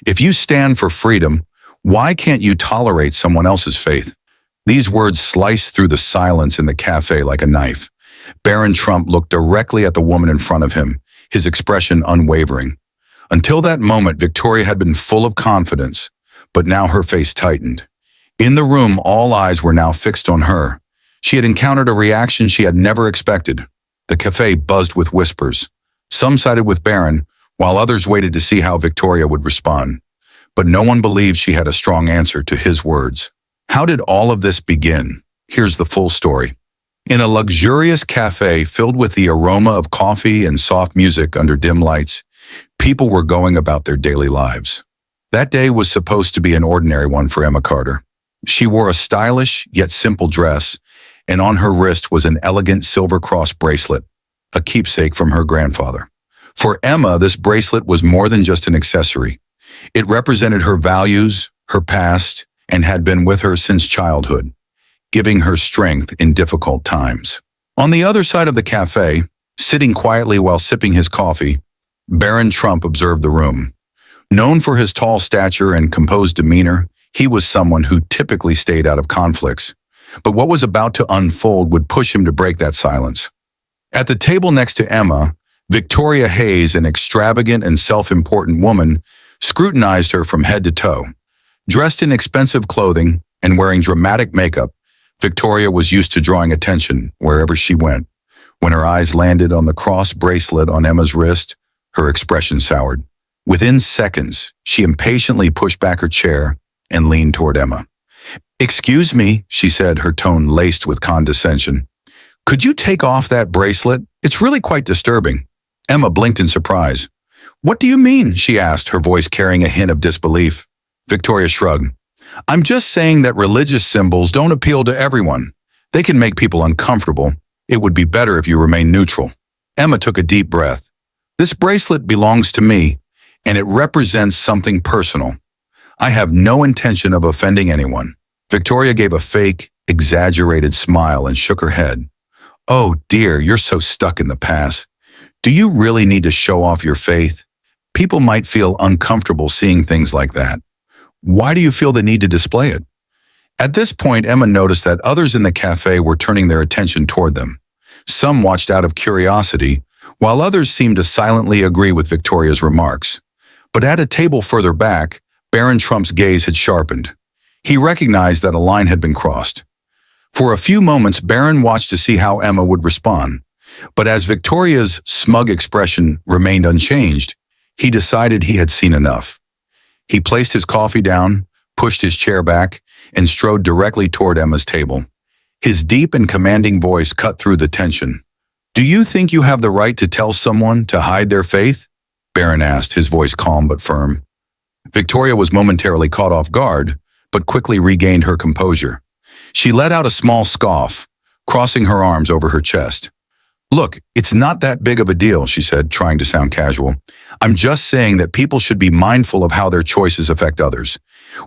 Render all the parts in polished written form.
If you stand for freedom, why can't you tolerate someone else's faith? These words sliced through the silence in the cafe like a knife. Barron Trump looked directly at the woman in front of him, his expression unwavering. Until that moment, Victoria had been full of confidence, but now her face tightened. In the room, all eyes were now fixed on her. She had encountered a reaction she had never expected. The cafe buzzed with whispers. Some sided with Barron, while others waited to see how Victoria would respond. But no one believed she had a strong answer to his words. How did all of this begin? Here's the full story. In a luxurious cafe filled with the aroma of coffee and soft music under dim lights, people were going about their daily lives. That day was supposed to be an ordinary one for Emma Carter. She wore a stylish yet simple dress, and on her wrist was an elegant silver cross bracelet, a keepsake from her grandfather. For Emma, this bracelet was more than just an accessory. It represented her values, her past, and had been with her since childhood, giving her strength in difficult times. On the other side of the cafe, sitting quietly while sipping his coffee, Barron Trump observed the room. Known for his tall stature and composed demeanor, he was someone who typically stayed out of conflicts. But what was about to unfold would push him to break that silence. At the table next to Emma, Victoria Hayes, an extravagant and self-important woman, scrutinized her from head to toe. Dressed in expensive clothing and wearing dramatic makeup, Victoria was used to drawing attention wherever she went. When her eyes landed on the cross bracelet on Emma's wrist, her expression soured. Within seconds, she impatiently pushed back her chair and leaned toward Emma. "Excuse me," she said, her tone laced with condescension. "Could you take off that bracelet? It's really quite disturbing." Emma blinked in surprise. "What do you mean?" she asked, her voice carrying a hint of disbelief. Victoria shrugged. "I'm just saying that religious symbols don't appeal to everyone. They can make people uncomfortable. It would be better if you remain neutral." Emma took a deep breath. "This bracelet belongs to me, and it represents something personal. I have no intention of offending anyone." Victoria gave a fake, exaggerated smile and shook her head. "Oh dear, you're so stuck in the past. Do you really need to show off your faith? People might feel uncomfortable seeing things like that. Why do you feel the need to display it?" At this point, Emma noticed that others in the cafe were turning their attention toward them. Some watched out of curiosity, while others seemed to silently agree with Victoria's remarks. But at a table further back, Barron Trump's gaze had sharpened. He recognized that a line had been crossed. For a few moments, Barron watched to see how Emma would respond. But as Victoria's smug expression remained unchanged, he decided he had seen enough. He placed his coffee down, pushed his chair back, and strode directly toward Emma's table. His deep and commanding voice cut through the tension. "Do you think you have the right to tell someone to hide their faith?" Barron asked, his voice calm but firm. Victoria was momentarily caught off guard, but quickly regained her composure. She let out a small scoff, crossing her arms over her chest. "Look, it's not that big of a deal," she said, trying to sound casual. "I'm just saying that people should be mindful of how their choices affect others.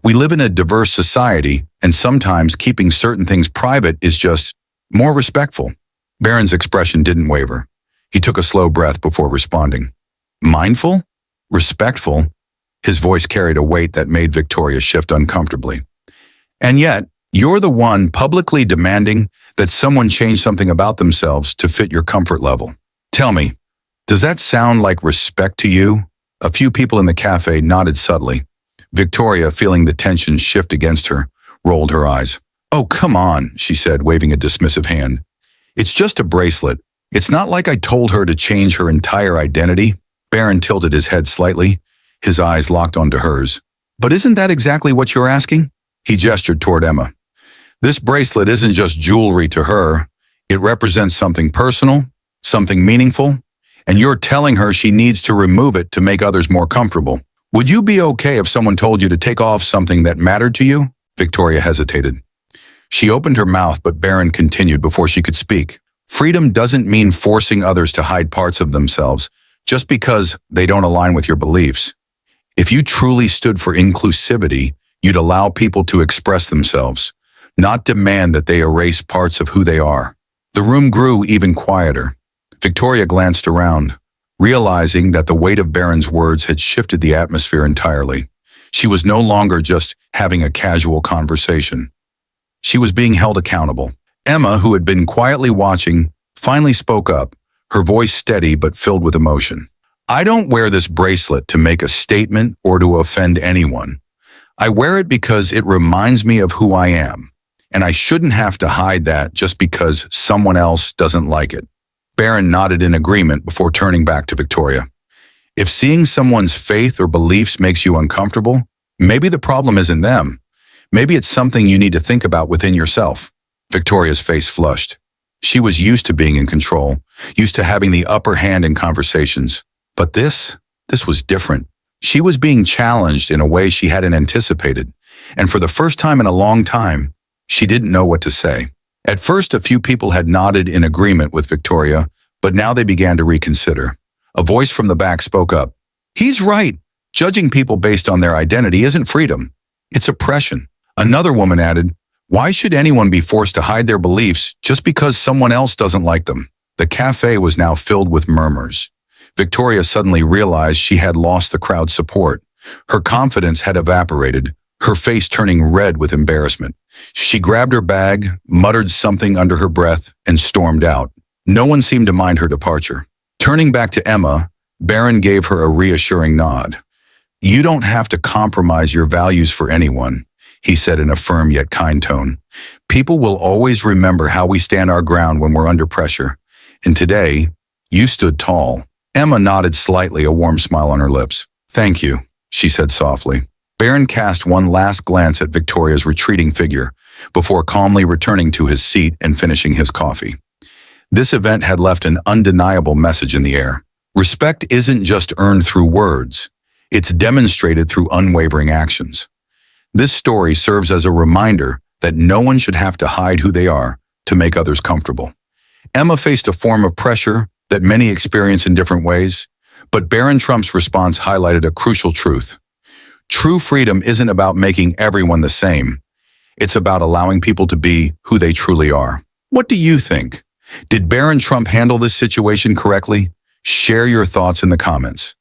We live in a diverse society, and sometimes keeping certain things private is just more respectful." Barron's expression didn't waver. He took a slow breath before responding. "Mindful? Respectful?" His voice carried a weight that made Victoria shift uncomfortably. "And yet, you're the one publicly demanding that someone change something about themselves to fit your comfort level. Tell me, does that sound like respect to you?" A few people in the cafe nodded subtly. Victoria, feeling the tension shift against her, rolled her eyes. "Oh, come on," she said, waving a dismissive hand. "It's just a bracelet. It's not like I told her to change her entire identity." Barron tilted his head slightly, his eyes locked onto hers. "But isn't that exactly what you're asking?" He gestured toward Emma. "This bracelet isn't just jewelry to her. It represents something personal, something meaningful, and you're telling her she needs to remove it to make others more comfortable. Would you be okay if someone told you to take off something that mattered to you?" Victoria hesitated. She opened her mouth, but Barron continued before she could speak. "Freedom doesn't mean forcing others to hide parts of themselves just because they don't align with your beliefs. If you truly stood for inclusivity, you'd allow people to express themselves, not demand that they erase parts of who they are." The room grew even quieter. Victoria glanced around, realizing that the weight of Barron's words had shifted the atmosphere entirely. She was no longer just having a casual conversation. She was being held accountable. Emma, who had been quietly watching, finally spoke up, her voice steady but filled with emotion. I don't wear this bracelet to make a statement or to offend anyone. I wear it because it reminds me of who I am, and I shouldn't have to hide that just because someone else doesn't like it. Barron nodded in agreement before turning back to Victoria. If seeing someone's faith or beliefs makes you uncomfortable, maybe the problem isn't them. Maybe it's something you need to think about within yourself. Victoria's face flushed. She was used to being in control, used to having the upper hand in conversations. But this was different. She was being challenged in a way she hadn't anticipated, and for the first time in a long time, she didn't know what to say. At first, a few people had nodded in agreement with Victoria, but now they began to reconsider. A voice from the back spoke up. He's right. Judging people based on their identity isn't freedom. It's oppression. Another woman added, why should anyone be forced to hide their beliefs just because someone else doesn't like them? The cafe was now filled with murmurs. Victoria suddenly realized she had lost the crowd's support. Her confidence had evaporated, her face turning red with embarrassment. She grabbed her bag, muttered something under her breath, and stormed out. No one seemed to mind her departure. Turning back to Emma, Barron gave her a reassuring nod. You don't have to compromise your values for anyone, he said in a firm yet kind tone. People will always remember how we stand our ground when we're under pressure. And today, you stood tall. Emma nodded slightly, a warm smile on her lips. Thank you, she said softly. Barron cast one last glance at Victoria's retreating figure before calmly returning to his seat and finishing his coffee. This event had left an undeniable message in the air. Respect isn't just earned through words. It's demonstrated through unwavering actions. This story serves as a reminder that no one should have to hide who they are to make others comfortable. Emma faced a form of pressure that many experience in different ways, but Barron Trump's response highlighted a crucial truth. True freedom isn't about making everyone the same. It's about allowing people to be who they truly are. What do you think? Did Barron Trump handle this situation correctly? Share your thoughts in the comments.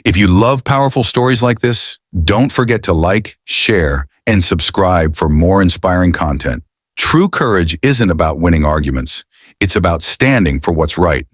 If you love powerful stories like this, don't forget to like, share, and subscribe for more inspiring content. True courage isn't about winning arguments. It's about standing for what's right.